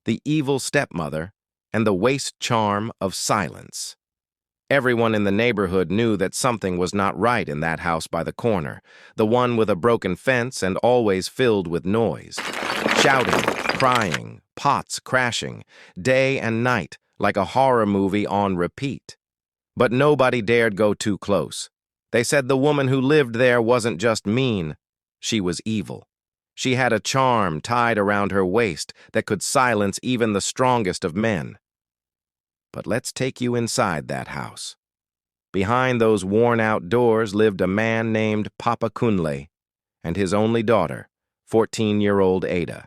the evil stepmother, and the waste charm of silence. Everyone in the neighborhood knew that something was not right in that house by the corner, the one with a broken fence and always filled with noise. Shouting, crying, pots crashing, day and night, like a horror movie on repeat. But nobody dared go too close. They said the woman who lived there wasn't just mean, she was evil. She had a charm tied around her waist that could silence even the strongest of men. But let's take you inside that house. Behind those worn-out doors lived a man named Papa Kunle and his only daughter, 14-year-old Ada.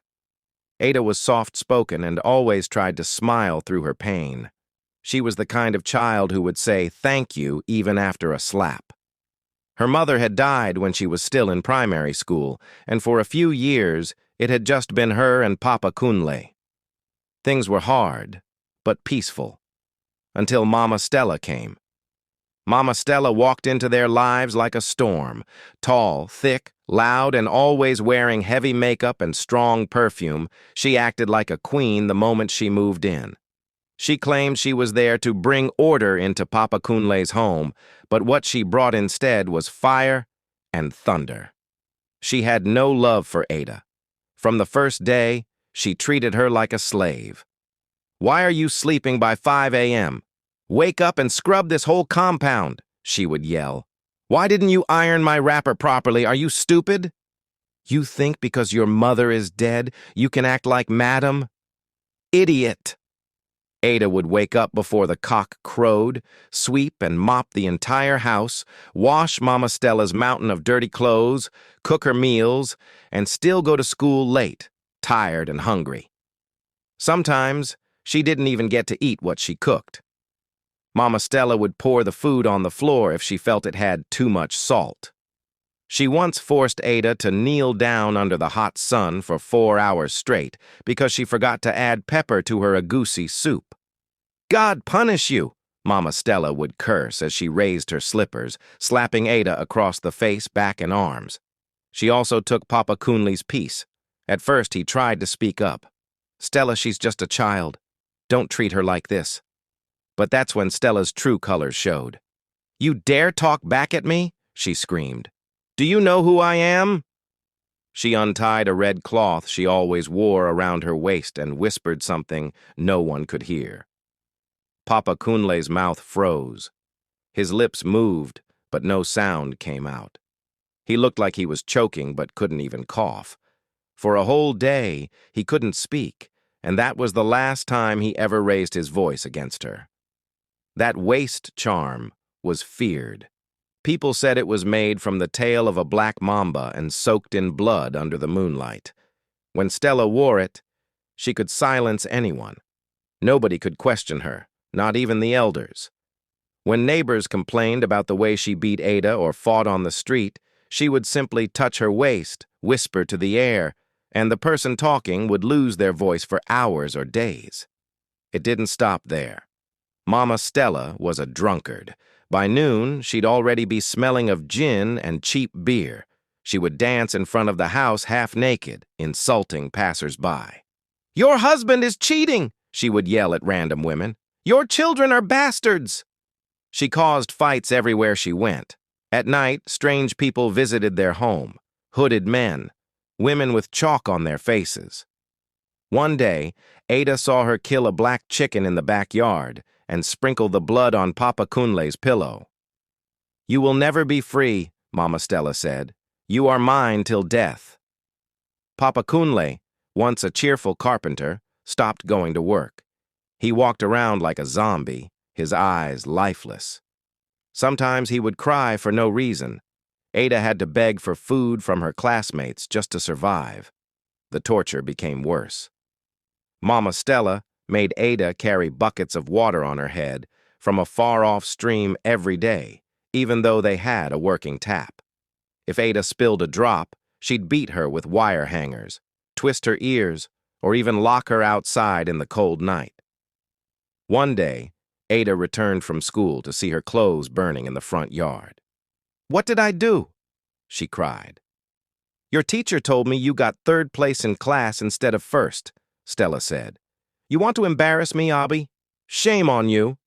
Ada was soft-spoken and always tried to smile through her pain. She was the kind of child who would say thank you even after a slap. Her mother had died when she was still in primary school, and for a few years it had just been her and Papa Kunle. Things were hard, but peaceful. Until Mama Stella came. Mama Stella walked into their lives like a storm, tall, thick, loud, and always wearing heavy makeup and strong perfume. She acted like a queen the moment she moved in. She claimed she was there to bring order into Papa Kunle's home, but what she brought instead was fire and thunder. She had no love for Ada. From the first day, she treated her like a slave. "Why are you sleeping by 5 a.m.? Wake up and scrub this whole compound," she would yell. "Why didn't you iron my wrapper properly? Are you stupid? You think because your mother is dead, you can act like madam? Idiot!" Ada would wake up before the cock crowed, sweep and mop the entire house, wash Mama Stella's mountain of dirty clothes, cook her meals, and still go to school late, tired and hungry. Sometimes, she didn't even get to eat what she cooked. Mama Stella would pour the food on the floor if she felt it had too much salt. She once forced Ada to kneel down under the hot sun for 4 hours straight because she forgot to add pepper to her agouti soup. "God punish you," Mama Stella would curse as she raised her slippers, slapping Ada across the face, back, and arms. She also took Papa Kunle's piece. At first, he tried to speak up. "Stella, she's just a child. Don't treat her like this." But that's when Stella's true colors showed. "You dare talk back at me?" she screamed. "Do you know who I am?" She untied a red cloth she always wore around her waist and whispered something no one could hear. Papa Kunle's mouth froze. His lips moved, but no sound came out. He looked like he was choking but couldn't even cough. For a whole day, he couldn't speak, and that was the last time he ever raised his voice against her. That waist charm was feared. People said it was made from the tail of a black mamba and soaked in blood under the moonlight. When Stella wore it, she could silence anyone. Nobody could question her, not even the elders. When neighbors complained about the way she beat Ada or fought on the street, she would simply touch her waist, whisper to the air, and the person talking would lose their voice for hours or days. It didn't stop there. Mama Stella was a drunkard. By noon, she'd already be smelling of gin and cheap beer. She would dance in front of the house half naked, insulting passers-by. "Your husband is cheating," she would yell at random women. "Your children are bastards." She caused fights everywhere she went. At night, strange people visited their home. Hooded men, women with chalk on their faces. One day, Ada saw her kill a black chicken in the backyard and sprinkle the blood on Papa Kunle's pillow. "You will never be free," Mama Stella said. "You are mine till death." Papa Kunle, once a cheerful carpenter, stopped going to work. He walked around like a zombie, his eyes lifeless. Sometimes he would cry for no reason. Ada had to beg for food from her classmates just to survive. The torture became worse. Mama Stella made Ada carry buckets of water on her head from a far-off stream every day, even though they had a working tap. If Ada spilled a drop, she'd beat her with wire hangers, twist her ears, or even lock her outside in the cold night. One day, Ada returned from school to see her clothes burning in the front yard. "What did I do?" she cried. "Your teacher told me you got third place in class instead of first," Stella said. You want to embarrass me, Abby? Shame on you.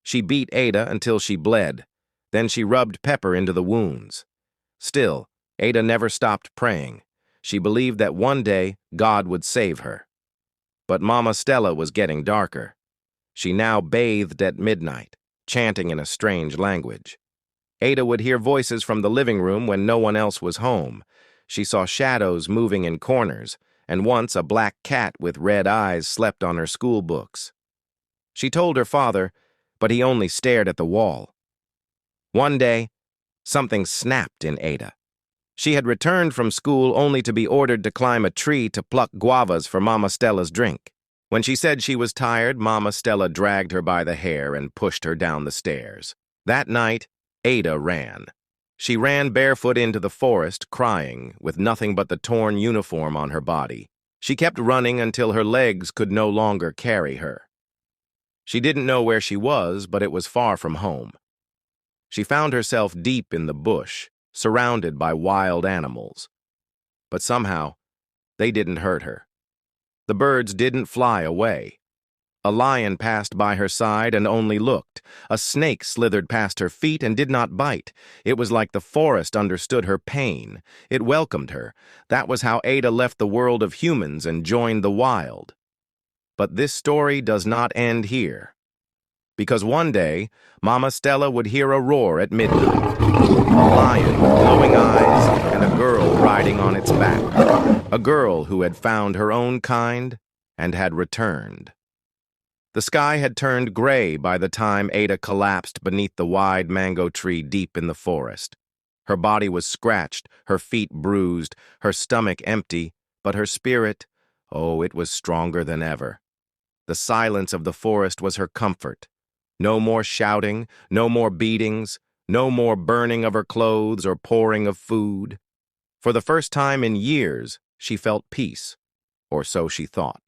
She beat Ada until she bled. Then she rubbed pepper into the wounds. Still, Ada never stopped praying. She believed that one day God would save her. But Mama Stella was getting darker. She now bathed at midnight, chanting in a strange language. Ada would hear voices from the living room when no one else was home. She saw shadows moving in corners, and once a black cat with red eyes slept on her school books. She told her father, but he only stared at the wall. One day, something snapped in Ada. She had returned from school only to be ordered to climb a tree to pluck guavas for Mama Stella's drink. When she said she was tired, Mama Stella dragged her by the hair and pushed her down the stairs. That night, Ada ran. She ran barefoot into the forest, crying, with nothing but the torn uniform on her body. She kept running until her legs could no longer carry her. She didn't know where she was, but it was far from home. She found herself deep in the bush, surrounded by wild animals. But somehow, they didn't hurt her. The birds didn't fly away. A lion passed by her side and only looked. A snake slithered past her feet and did not bite. It was like the forest understood her pain. It welcomed her. That was how Ada left the world of humans and joined the wild. But this story does not end here. Because one day, Mama Stella would hear a roar at midnight. A lion, glowing eyes, and a girl riding on its back. A girl who had found her own kind and had returned. The sky had turned gray by the time Ada collapsed beneath the wide mango tree deep in the forest. Her body was scratched, her feet bruised, her stomach empty, but her spirit, oh, it was stronger than ever. The silence of the forest was her comfort. No more shouting, no more beatings, no more burning of her clothes or pouring of food. For the first time in years, she felt peace, or so she thought.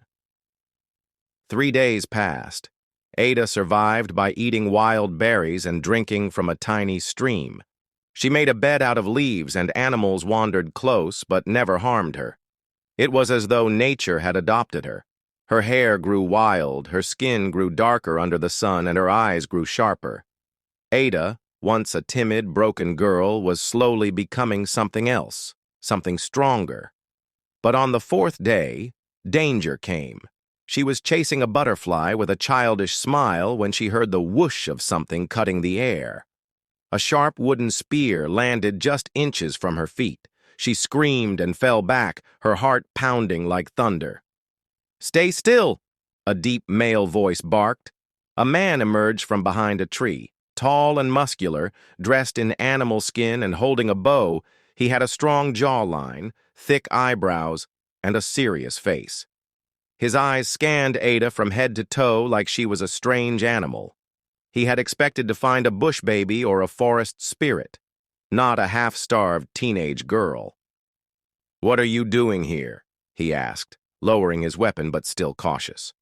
3 days passed. Ada survived by eating wild berries and drinking from a tiny stream. She made a bed out of leaves and animals wandered close but never harmed her. It was as though nature had adopted her. Her hair grew wild, her skin grew darker under the sun, and her eyes grew sharper. Ada, once a timid, broken girl, was slowly becoming something else, something stronger. But on the 4th day, danger came. She was chasing a butterfly with a childish smile when she heard the whoosh of something cutting the air. A sharp wooden spear landed just inches from her feet. She screamed and fell back, her heart pounding like thunder. "Stay still!" a deep male voice barked. A man emerged from behind a tree. Tall and muscular, dressed in animal skin and holding a bow, he had a strong jawline, thick eyebrows, and a serious face. His eyes scanned Ada from head to toe like she was a strange animal. He had expected to find a bush baby or a forest spirit, not a half-starved teenage girl. "What are you doing here?" he asked, lowering his weapon but still cautious.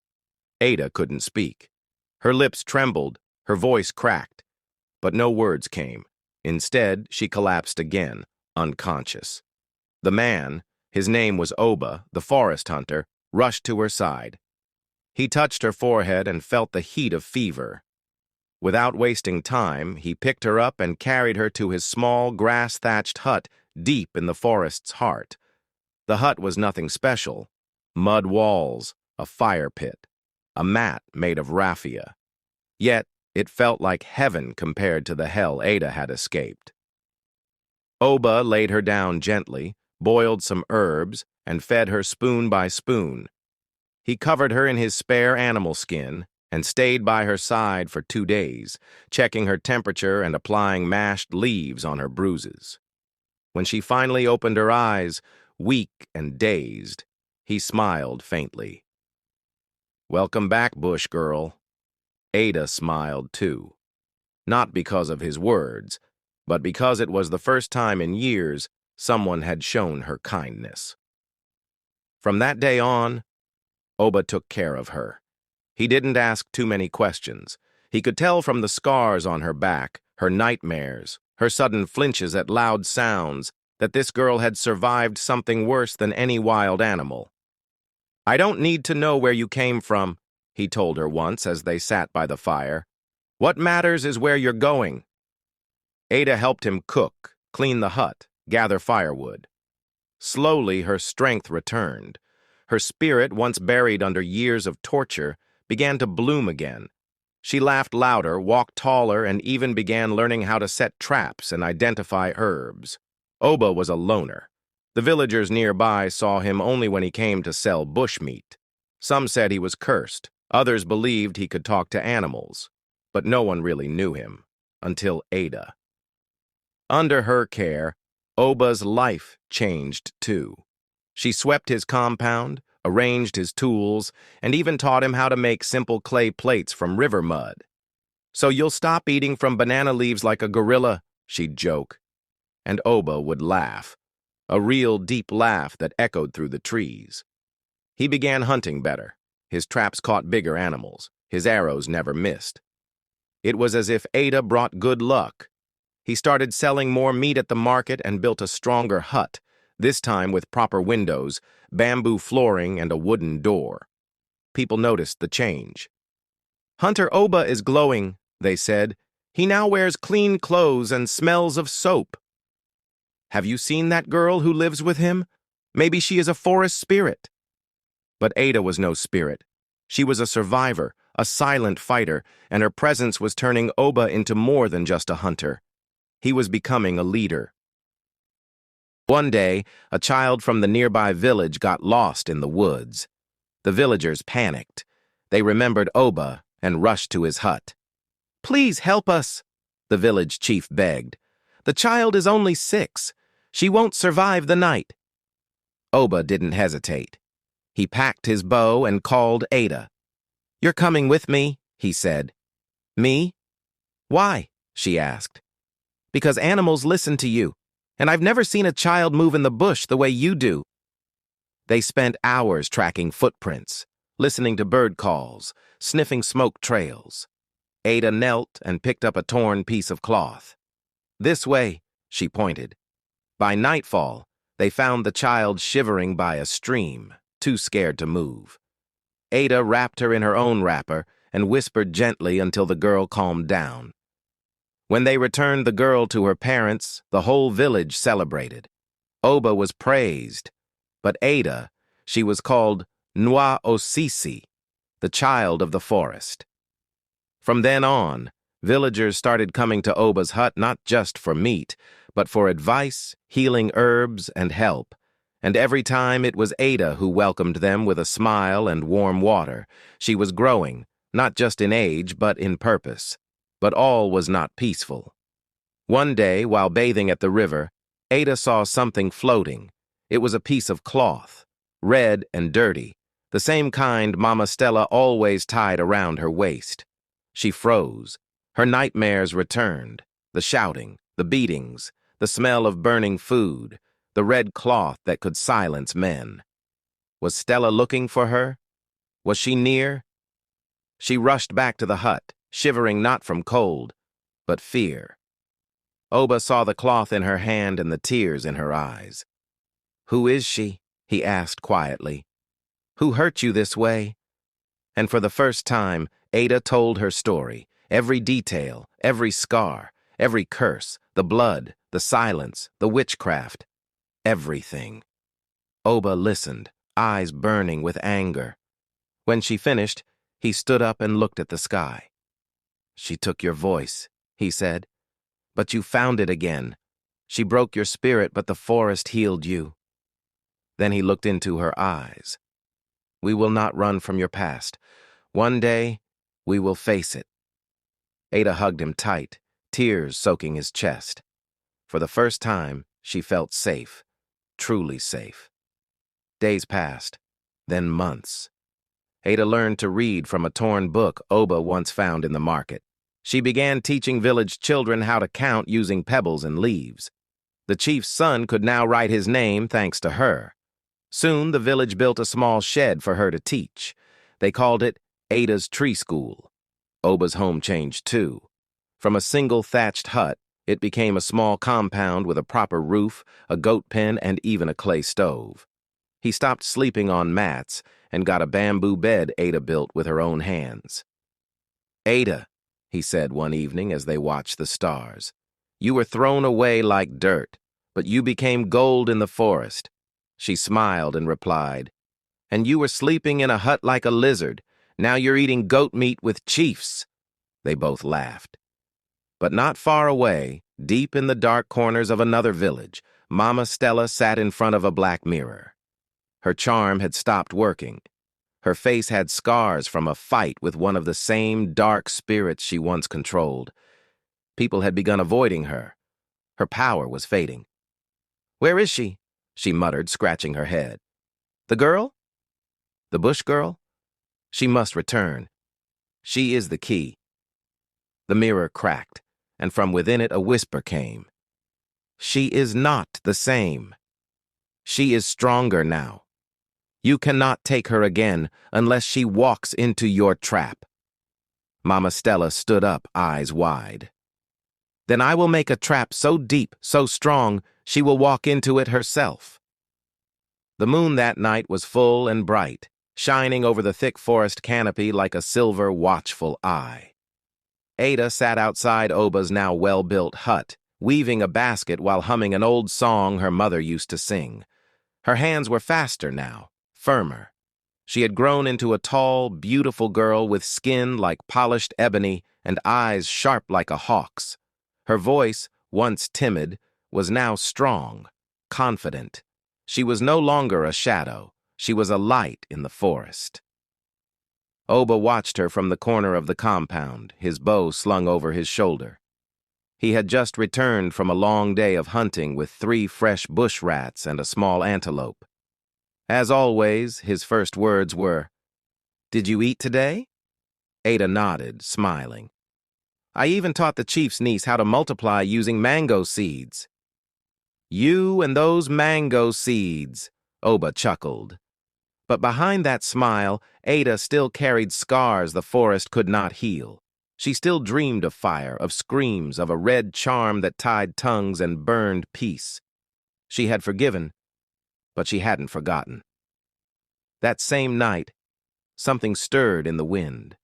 Ada couldn't speak. Her lips trembled, her voice cracked, but no words came. Instead, she collapsed again, unconscious. The man, his name was Oba, the forest hunter, rushed to her side. He touched her forehead and felt the heat of fever. Without wasting time, he picked her up and carried her to his small, grass-thatched hut deep in the forest's heart. The hut was nothing special. Mud walls, a fire pit, a mat made of raffia. Yet, it felt like heaven compared to the hell Ada had escaped. Oba laid her down gently, boiled some herbs, and fed her spoon by spoon. He covered her in his spare animal skin and stayed by her side for 2 days, checking her temperature and applying mashed leaves on her bruises. When she finally opened her eyes, weak and dazed, he smiled faintly. "Welcome back, bush girl." Ada smiled too. Not because of his words, but because it was the first time in years someone had shown her kindness. From that day on, Oba took care of her. He didn't ask too many questions. He could tell from the scars on her back, her nightmares, her sudden flinches at loud sounds, that this girl had survived something worse than any wild animal. "I don't need to know where you came from," he told her once as they sat by the fire. "What matters is where you're going." Ada helped him cook, clean the hut, gather firewood. Slowly, her strength returned. Her spirit, once buried under years of torture, began to bloom again. She laughed louder, walked taller, and even began learning how to set traps and identify herbs. Oba was a loner. The villagers nearby saw him only when he came to sell bushmeat. Some said he was cursed. Others believed he could talk to animals. But no one really knew him, until Ada. Under her care, Oba's life changed too. She swept his compound, arranged his tools, and even taught him how to make simple clay plates from river mud. "So you'll stop eating from banana leaves like a gorilla," she'd joke. And Oba would laugh, a real deep laugh that echoed through the trees. He began hunting better. His traps caught bigger animals. His arrows never missed. It was as if Ada brought good luck. He started selling more meat at the market and built a stronger hut, this time with proper windows, bamboo flooring, and a wooden door. People noticed the change. "Hunter Oba is glowing," they said. "He now wears clean clothes and smells of soap." "Have you seen that girl who lives with him? Maybe she is a forest spirit." But Ada was no spirit. She was a survivor, a silent fighter, and her presence was turning Oba into more than just a hunter. He was becoming a leader. One day, a child from the nearby village got lost in the woods. The villagers panicked. They remembered Oba and rushed to his hut. "Please help us," the village chief begged. "The child is only 6. She won't survive the night." Oba didn't hesitate. He packed his bow and called Ada. "You're coming with me," he said. "Me? Why?" she asked. "Because animals listen to you, and I've never seen a child move in the bush the way you do." They spent hours tracking footprints, listening to bird calls, sniffing smoke trails. Ada knelt and picked up a torn piece of cloth. "This way," she pointed. By nightfall, they found the child shivering by a stream, too scared to move. Ada wrapped her in her own wrapper and whispered gently until the girl calmed down. When they returned the girl to her parents, the whole village celebrated. Oba was praised, but Ada, she was called Nwa Osisi, the child of the forest. From then on, villagers started coming to Oba's hut not just for meat, but for advice, healing herbs, and help. And every time it was Ada who welcomed them with a smile and warm water. She was growing, not just in age, but in purpose. But all was not peaceful. One day, while bathing at the river, Ada saw something floating. It was a piece of cloth, red and dirty, the same kind Mama Stella always tied around her waist. She froze. Her nightmares returned, the shouting, the beatings, the smell of burning food, the red cloth that could silence men. Was Stella looking for her? Was she near? She rushed back to the hut, shivering not from cold, but fear. Oba saw the cloth in her hand and the tears in her eyes. "Who is she?" he asked quietly. "Who hurt you this way?" And for the first time, Ada told her story, every detail, every scar, every curse, the blood, the silence, the witchcraft, everything. Oba listened, eyes burning with anger. When she finished, he stood up and looked at the sky. "She took your voice," he said, "but you found it again. She broke your spirit, but the forest healed you." Then he looked into her eyes. "We will not run from your past. One day, we will face it." Ada hugged him tight, tears soaking his chest. For the first time, she felt safe, truly safe. Days passed, then months. Ada learned to read from a torn book Oba once found in the market. She began teaching village children how to count using pebbles and leaves. The chief's son could now write his name thanks to her. Soon the village built a small shed for her to teach. They called it Ada's Tree School. Oba's home changed too. From a single thatched hut, it became a small compound with a proper roof, a goat pen, and even a clay stove. He stopped sleeping on mats and got a bamboo bed Ada built with her own hands. "Ada," he said one evening as they watched the stars, "you were thrown away like dirt, but you became gold in the forest." She smiled and replied, "And you were sleeping in a hut like a lizard. Now you're eating goat meat with chiefs." They both laughed. But not far away, deep in the dark corners of another village, Mama Stella sat in front of a black mirror. Her charm had stopped working. Her face had scars from a fight with one of the same dark spirits she once controlled. People had begun avoiding her. Her power was fading. "Where is she?" she muttered, scratching her head. "The girl? The bush girl? She must return. She is the key." The mirror cracked, and from within it a whisper came. "She is not the same. She is stronger now. You cannot take her again unless she walks into your trap." Mama Stella stood up, eyes wide. "Then I will make a trap so deep, so strong, she will walk into it herself." The moon that night was full and bright, shining over the thick forest canopy like a silver, watchful eye. Ada sat outside Oba's now well-built hut, weaving a basket while humming an old song her mother used to sing. Her hands were faster now, firmer. She had grown into a tall, beautiful girl with skin like polished ebony and eyes sharp like a hawk's. Her voice, once timid, was now strong, confident. She was no longer a shadow. She was a light in the forest. Oba watched her from the corner of the compound, his bow slung over his shoulder. He had just returned from a long day of hunting with 3 fresh bush rats and a small antelope. As always, his first words were, "Did you eat today?" Ada nodded, smiling. "I even taught the chief's niece how to multiply using mango seeds." "You and those mango seeds," Oba chuckled. But behind that smile, Ada still carried scars the forest could not heal. She still dreamed of fire, of screams, of a red charm that tied tongues and burned peace. She had forgiven, but she hadn't forgotten. That same night, something stirred in the wind.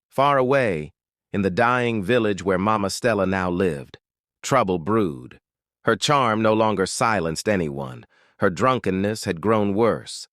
Far away, in the dying village where Mama Stella now lived, trouble brewed. Her charm no longer silenced anyone. Her drunkenness had grown worse.